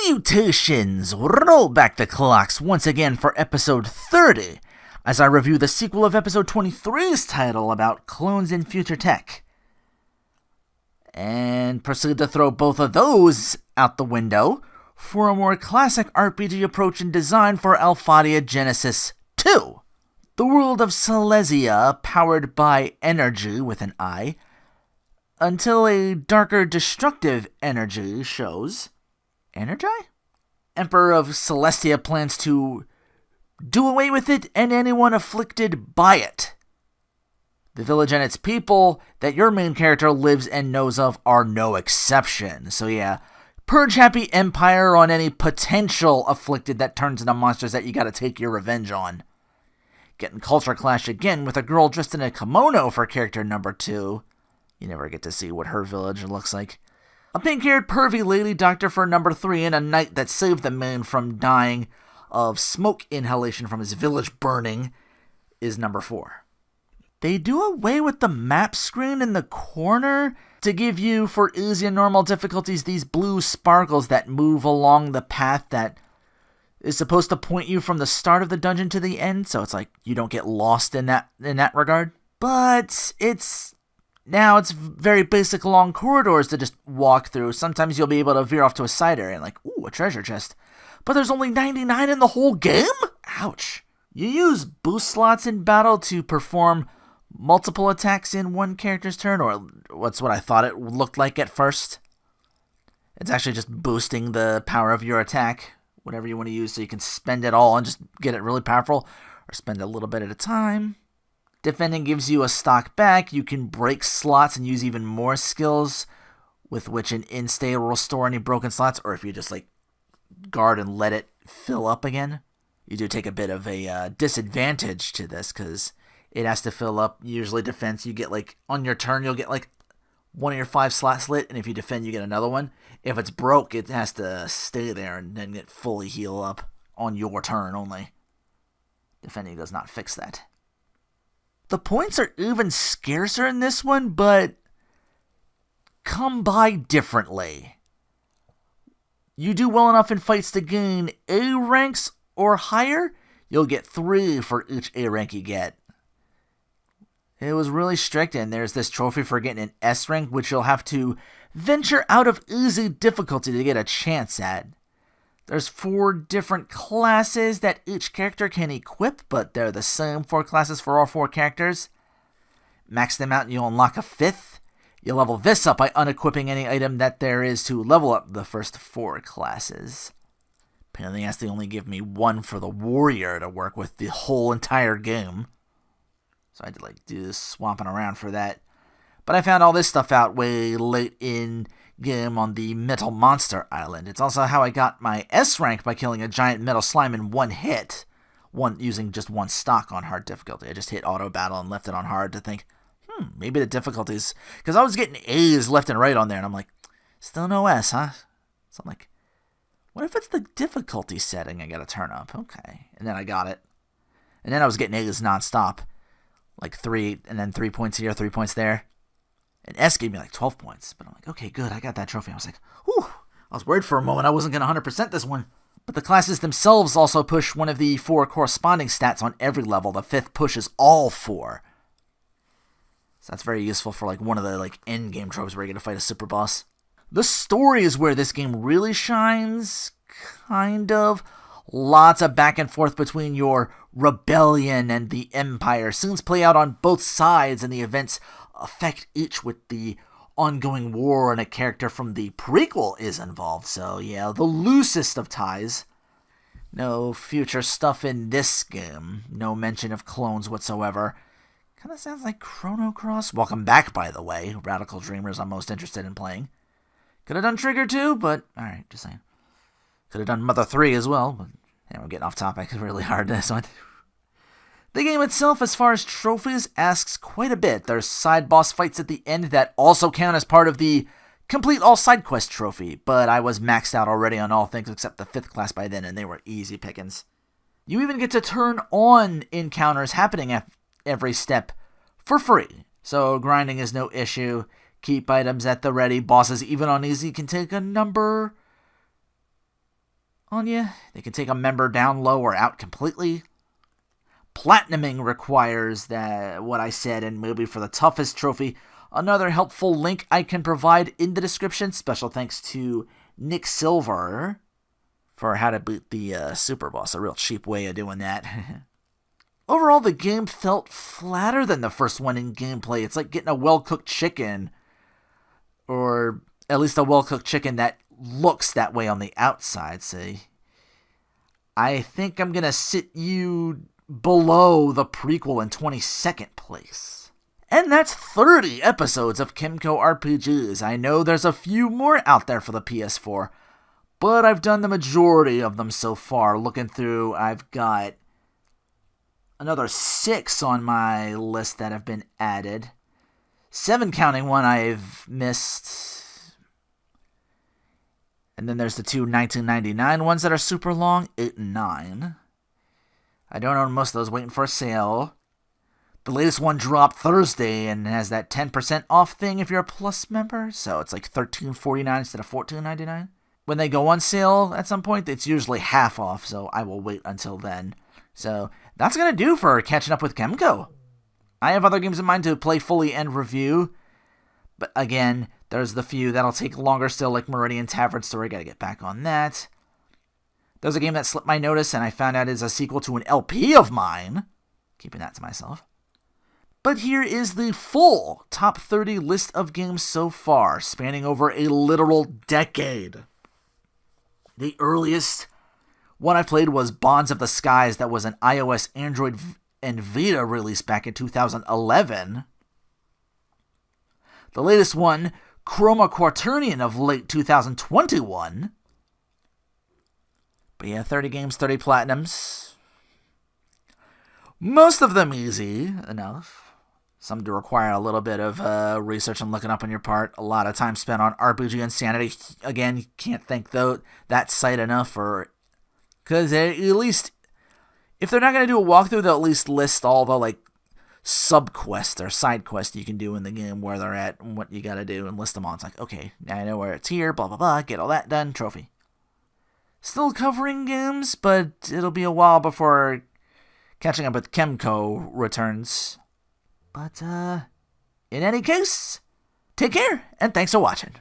Salutations! Roll back the clocks once again for episode 30, as I review the sequel of episode 23's title about clones in future tech. And proceed to throw both of those out the window for a more classic RPG approach and design for Alphadia Genesis 2. The world of Silesia, powered by energy with an I, until a darker destructive energy shows... Energy? Emperor of Celestia plans to do away with it and anyone afflicted by it. The village and its people that your main character lives and knows of are no exception. So yeah, purge happy empire on any potential afflicted that turns into monsters that you gotta take your revenge on. Getting culture clash again with a girl dressed in a kimono for character number 2. You never get to see what her village looks like. A pink-haired pervy lady doctor for number 3, and a knight that saved the man from dying of smoke inhalation from his village burning is number 4. They do away with the map screen in the corner to give you, for easy and normal difficulties, these blue sparkles that move along the path that is supposed to point you from the start of the dungeon to the end, so it's like you don't get lost in that regard. But it's very basic long corridors to just walk through. Sometimes you'll be able to veer off to a side area and like, ooh, a treasure chest. But there's only 99 in the whole game? Ouch. You use boost slots in battle to perform multiple attacks in one character's turn, or what's what I thought it looked like at first. It's actually just boosting the power of your attack, whatever you want to use, so you can spend it all and just get it really powerful, or spend a little bit at a time. Defending gives you a stock back. You can break slots and use even more skills with which an instay will restore any broken slots, or if you just like guard and let it fill up again. You do take a bit of a disadvantage to this because it has to fill up. Usually defense, you get like on your turn, you'll get like one of your 5 slots lit, and if you defend, you get another one. If it's broke, it has to stay there and then get fully heal up on your turn only. Defending does not fix that. The points are even scarcer in this one, but come by differently. You do well enough in fights to gain A ranks or higher, you'll get 3 for each A rank you get. It was really strict, and there's this trophy for getting an S rank, which you'll have to venture out of easy difficulty to get a chance at. There's 4 different classes that each character can equip, but they're the same 4 classes for all 4 characters. Max them out and you'll unlock a 5th. You'll level this up by unequipping any item that there is to level up the first 4 classes. Apparently it has to only give me 1 for the warrior to work with the whole entire game. So I had to do this swapping around for that. But I found all this stuff out way late in game on the Metal Monster Island. It's also how I got my S rank by killing a giant metal slime in one hit, using just 1 stock on hard difficulty. I just hit auto battle and left it on hard to think, maybe the difficulties, because I was getting A's left and right on there, and I'm like, still no S, huh? So I'm like, what if it's the difficulty setting I gotta turn up? Okay, and then I got it, and then I was getting A's nonstop, like 3, and then 3 points here, 3 points there. And S gave me like 12 points. But I'm like, okay, good, I got that trophy. I was like, whew. I was worried for a moment I wasn't going to 100% this one. But the classes themselves also push one of the 4 corresponding stats on every level. The 5th pushes all 4. So that's very useful for one of the end game tropes where you get to fight a super boss. The story is where this game really shines, kind of. Lots of back and forth between your rebellion and the Empire. Scenes play out on both sides, and the events affect each with the ongoing war, and a character from the prequel is involved. So yeah, the loosest of ties. No future stuff in this game. No mention of clones whatsoever. Kind of sounds like Chrono Cross. Welcome back, by the way. Radical Dreamers I'm most interested in playing. Could have done Trigger 2, but alright, just saying. Could have done Mother 3 as well, but yeah, we're getting off topic. It's really hard this one. The game itself, as far as trophies, asks quite a bit. There's side boss fights at the end that also count as part of the complete all side quest trophy, but I was maxed out already on all things except the 5th class by then, and they were easy pickings. You even get to turn on encounters happening at every step for free, so grinding is no issue. Keep items at the ready. Bosses, even on easy, can take a number on you. They can take a member down low or out completely. Platinuming requires that what I said, and maybe for the toughest trophy, another helpful link I can provide in the description. Special thanks to Nick Silver for how to beat the Super Boss. A real cheap way of doing that. Overall, the game felt flatter than the first one in gameplay. It's like getting a well-cooked chicken, or at least a well-cooked chicken that looks that way on the outside, say. I think I'm going to sit you below the prequel in 22nd place. And that's 30 episodes of Kemco RPGs. I know there's a few more out there for the PS4, but I've done the majority of them so far. Looking through, I've got another 6 on my list that have been added. 7 counting one I've missed. And then there's the 2 1999 ones that are super long, 8 and 9. I don't own most of those, waiting for a sale. The latest one dropped Thursday and has that 10% off thing if you're a Plus member. So it's like $13.49 instead of $14.99. When they go on sale at some point, it's usually half off, so I will wait until then. So that's going to do for catching up with Kemco. I have other games in mind to play fully and review. But again, there's the few that'll take longer still, like Meridian Tavern Story. Got to get back on that. There's a game that slipped my notice, and I found out is a sequel to an LP of mine. Keeping that to myself. But here is the full top 30 list of games so far, spanning over a literal decade. The earliest one I played was Bonds of the Skies. That was an iOS, Android, and Vita release back in 2011. The latest one, Chroma Quaternion of late 2021. But yeah, 30 games, 30 platinums. Most of them easy enough. Some do require a little bit of research and looking up on your part. A lot of time spent on RPG Insanity. Again, you can't thank that site enough for... Because at least, if they're not going to do a walkthrough, they'll at least list all the sub-quests or side quests you can do in the game, where they're at and what you got to do, and list them all. It's like, okay, now I know where it's here, blah, blah, blah, get all that done, trophy. Still covering games, but it'll be a while before catching up with Kemco returns. But, in any case, take care, and thanks for watching.